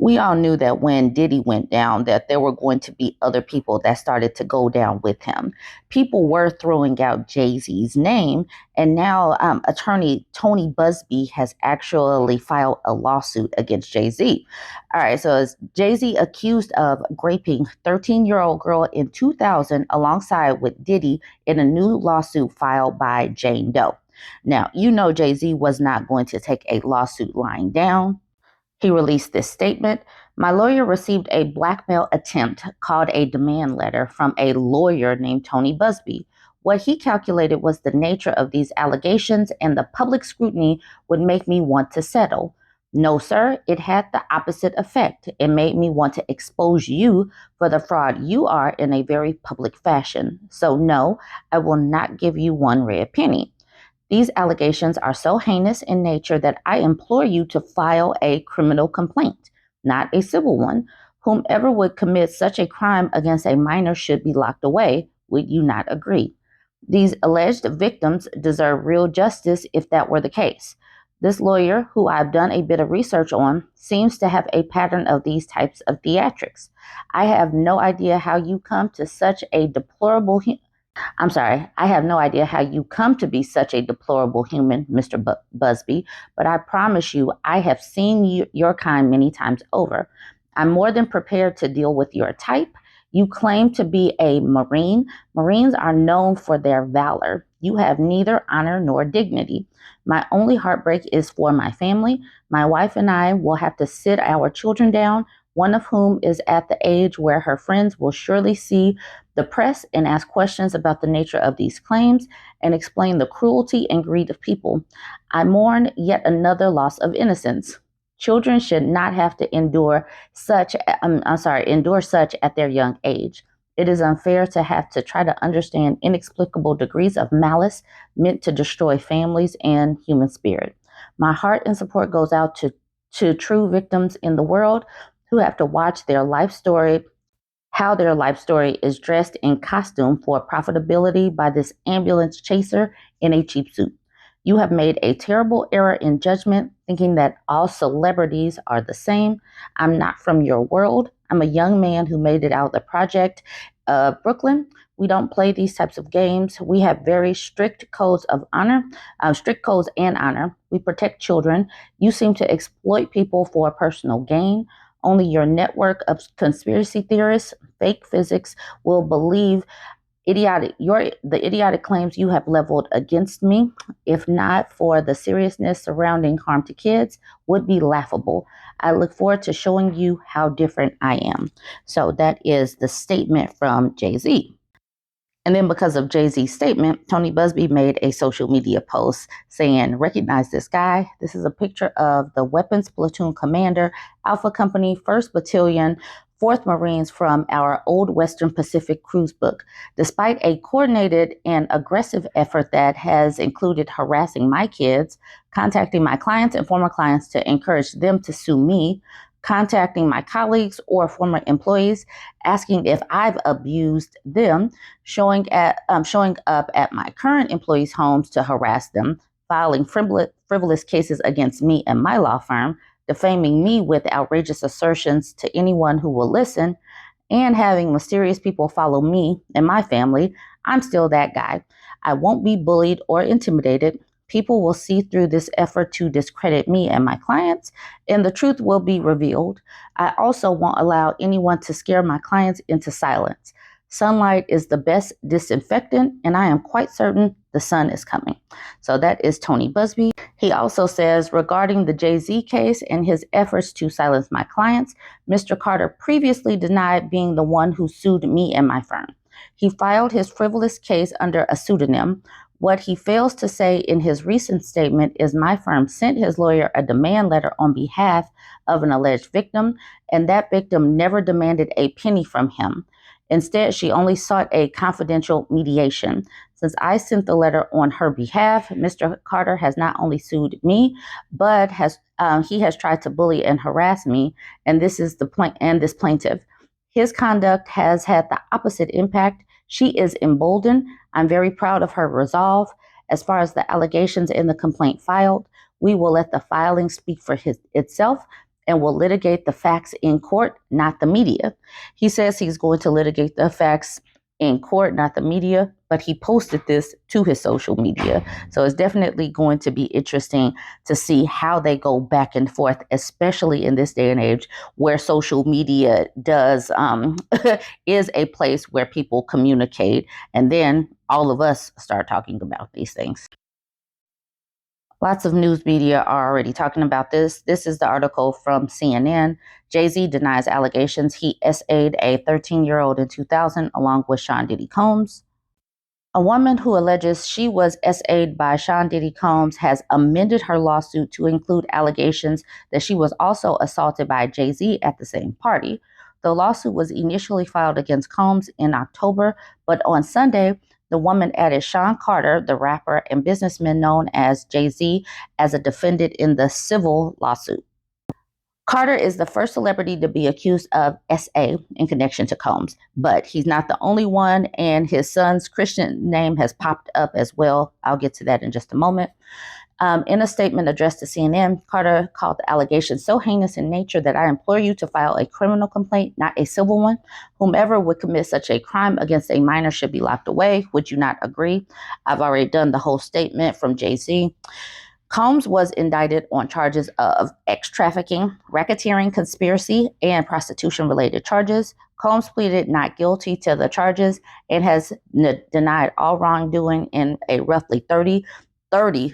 We all knew that when Diddy went down, that there were going to be other people that started to go down with him. People were throwing out Jay-Z's name, and now attorney Tony Busby has actually filed a lawsuit against Jay-Z. All right, so is Jay-Z accused of raping 13-year-old girl in 2000 alongside with Diddy in a new lawsuit filed by Jane Doe. Now, you know Jay-Z was not going to take a lawsuit lying down. He released this statement. My lawyer received a blackmail attempt called a demand letter from a lawyer named Tony Busby. What he calculated was the nature of these allegations and the public scrutiny would make me want to settle. No, sir, it had the opposite effect. It made me want to expose you for the fraud you are in a very public fashion. So, no, I will not give you one red penny. These allegations are so heinous in nature that I implore you to file a criminal complaint, not a civil one. Whomever would commit such a crime against a minor should be locked away. Would you not agree? These alleged victims deserve real justice if that were the case. This lawyer, who I've done a bit of research on, seems to have a pattern of these types of theatrics. I have no idea how you come to such a deplorable I have no idea how you come to be such a deplorable human, Mr. Busby, but I promise you, I have seen your kind many times over. I'm more than prepared to deal with your type. You claim to be a Marine. Marines are known for their valor. You have neither honor nor dignity. My only heartbreak is for my family. My wife and I will have to sit our children down, one of whom is at the age where her friends will surely see the press and ask questions about the nature of these claims and explain the cruelty and greed of people. I mourn yet another loss of innocence. Children should not have to endure endure such at their young age. It is unfair to have to try to understand inexplicable degrees of malice meant to destroy families and human spirit. My heart and support goes out to true victims in the world who have to watch how their life story is dressed in costume for profitability by this ambulance chaser in a cheap suit. You have made a terrible error in judgment, thinking that all celebrities are the same. I'm not from your world. I'm a young man who made it out of the project of Brooklyn. We don't play these types of games. We have very strict codes of honor, strict codes and honor. We protect children. You seem to exploit people for personal gain. Only your network of conspiracy theorists, fake physics, will believe the idiotic claims you have leveled against me. If not for the seriousness surrounding harm to kids, would be laughable. I look forward to showing you how different I am. So that is the statement from Jay-Z. And then because of Jay-Z's statement, Tony Busby made a social media post saying, recognize this guy. This is a picture of the weapons platoon commander, Alpha Company, 1st Battalion, 4th Marines from our old Western Pacific cruise book. Despite a coordinated and aggressive effort that has included harassing my kids, contacting my clients and former clients to encourage them to sue me, contacting my colleagues or former employees, asking if I've abused them, showing up at my current employees' homes to harass them, filing frivolous cases against me and my law firm, defaming me with outrageous assertions to anyone who will listen, and having mysterious people follow me and my family. I'm still that guy. I won't be bullied or intimidated. People will see through this effort to discredit me and my clients, and the truth will be revealed. I also won't allow anyone to scare my clients into silence. Sunlight is the best disinfectant, and I am quite certain the sun is coming. So that is Tony Busby. He also says, regarding the Jay-Z case and his efforts to silence my clients, Mr. Carter previously denied being the one who sued me and my firm. He filed his frivolous case under a pseudonym. What he fails to say in his recent statement is my firm sent his lawyer a demand letter on behalf of an alleged victim, and that victim never demanded a penny from him. Instead, she only sought a confidential mediation. Since I sent the letter on her behalf, Mr. Carter has not only sued me, but he has tried to bully and harass me, and this plaintiff. His conduct has had the opposite impact. She is emboldened. I'm very proud of her resolve. As far as the allegations in the complaint filed, we will let the filing speak for itself, and will litigate the facts in court, not the media. He says he's going to litigate the facts in court, not the media, but he posted this to his social media. So it's definitely going to be interesting to see how they go back and forth, especially in this day and age where social media does is a place where people communicate, and then all of us start talking about these things. Lots of news media are already talking about this. This is the article from CNN. Jay-Z denies allegations he SA'd a 13-year-old in 2000 along with Sean Diddy Combs. A woman who alleges she was SA'd by Sean Diddy Combs has amended her lawsuit to include allegations that she was also assaulted by Jay-Z at the same party. The lawsuit was initially filed against Combs in October, but on Sunday, the woman added Sean Carter, the rapper and businessman known as Jay-Z, as a defendant in the civil lawsuit. Carter is the first celebrity to be accused of SA in connection to Combs, but he's not the only one, and his son's Christian name has popped up as well. I'll get to that in just a moment. In a statement addressed to CNN, Carter called the allegations so heinous in nature that I implore you to file a criminal complaint, not a civil one. Whomever would commit such a crime against a minor should be locked away. Would you not agree? I've already done the whole statement from Jay-Z. Combs was indicted on charges of trafficking, racketeering, conspiracy, and prostitution-related charges. Combs pleaded not guilty to the charges and has denied all wrongdoing in a roughly 30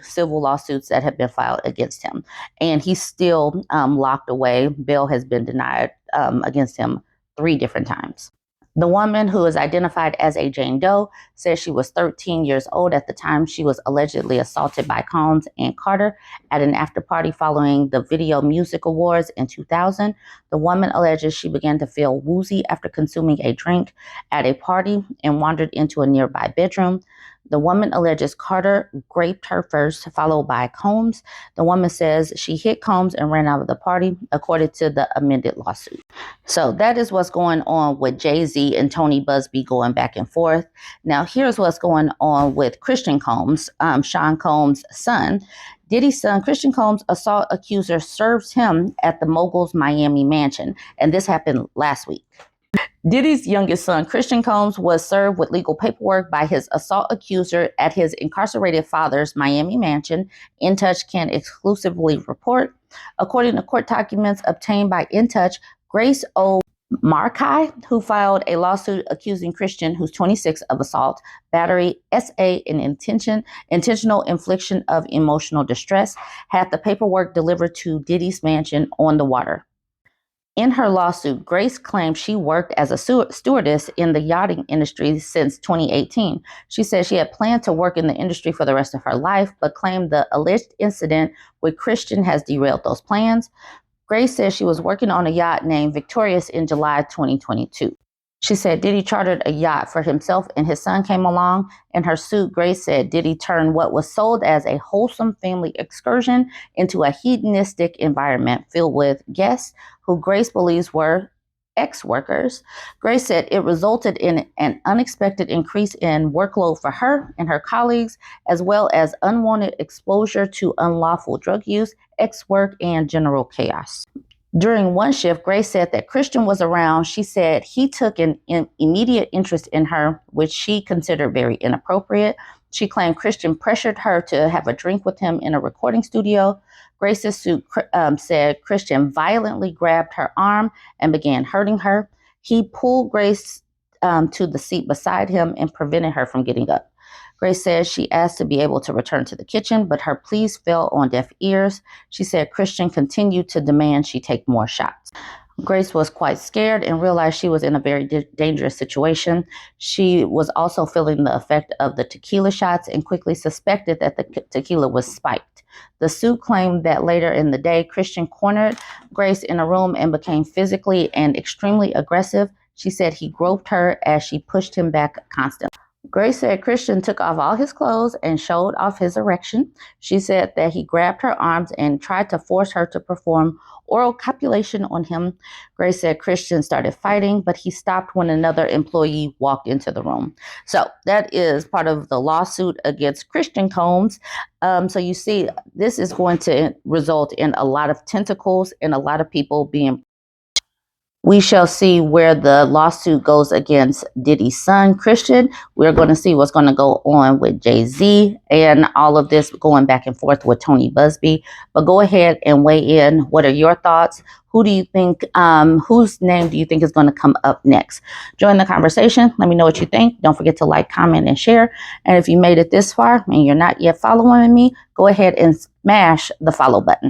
civil lawsuits that have been filed against him. And he's still locked away. Bail has been denied against him 3 different times. The woman, who is identified as a Jane Doe, says she was 13 years old at the time she was allegedly assaulted by Combs and Carter at an after party following the Video Music Awards in 2000. The woman alleges she began to feel woozy after consuming a drink at a party and wandered into a nearby bedroom. The woman alleges Carter raped her first, followed by Combs. The woman says she hit Combs and ran out of the party, according to the amended lawsuit. So that is what's going on with Jay-Z and Tony Buzbee going back and forth. Now, here's what's going on with Christian Combs, Sean Combs' son. Diddy's son, Christian Combs' assault accuser serves him at the mogul's Miami mansion, and this happened last week. Diddy's youngest son, Christian Combs, was served with legal paperwork by his assault accuser at his incarcerated father's Miami mansion. In Touch can exclusively report. According to court documents obtained by In Touch, Grace O. Markai, who filed a lawsuit accusing Christian, who's 26, of assault, battery, SA, and intentional infliction of emotional distress, had the paperwork delivered to Diddy's mansion on the water. In her lawsuit, Grace claimed she worked as a stewardess in the yachting industry since 2018. She said she had planned to work in the industry for the rest of her life, but claimed the alleged incident with Christian has derailed those plans. Grace says she was working on a yacht named Victorious in July 2022. She said Diddy chartered a yacht for himself and his son came along. In her suit, Grace said Diddy turned what was sold as a wholesome family excursion into a hedonistic environment filled with guests who Grace believes were ex-workers. Grace said it resulted in an unexpected increase in workload for her and her colleagues, as well as unwanted exposure to unlawful drug use, ex-work, and general chaos. During one shift, Grace said that Christian was around. She said he took an immediate interest in her, which she considered very inappropriate. She claimed Christian pressured her to have a drink with him in a recording studio. Grace's suit said Christian violently grabbed her arm and began hurting her. He pulled Grace to the seat beside him and prevented her from getting up. Grace says she asked to be able to return to the kitchen, but her pleas fell on deaf ears. She said Christian continued to demand she take more shots. Grace was quite scared and realized she was in a very dangerous situation. She was also feeling the effect of the tequila shots and quickly suspected that the tequila was spiked. The suit claimed that later in the day, Christian cornered Grace in a room and became physically and extremely aggressive. She said he groped her as she pushed him back constantly. Grace said Christian took off all his clothes and showed off his erection. She said that he grabbed her arms and tried to force her to perform oral copulation on him. Grace said Christian started fighting, but he stopped when another employee walked into the room. So that is part of the lawsuit against Christian Combs. So you see, this is going to result in a lot of tentacles and a lot of people being. We shall see where the lawsuit goes against Diddy's son, Christian. We're going to see what's going to go on with Jay-Z and all of this going back and forth with Tony Busby. But go ahead and weigh in. What are your thoughts? Who do you think, whose name do you think is going to come up next? Join the conversation. Let me know what you think. Don't forget to like, comment, and share. And if you made it this far and you're not yet following me, go ahead and smash the follow button.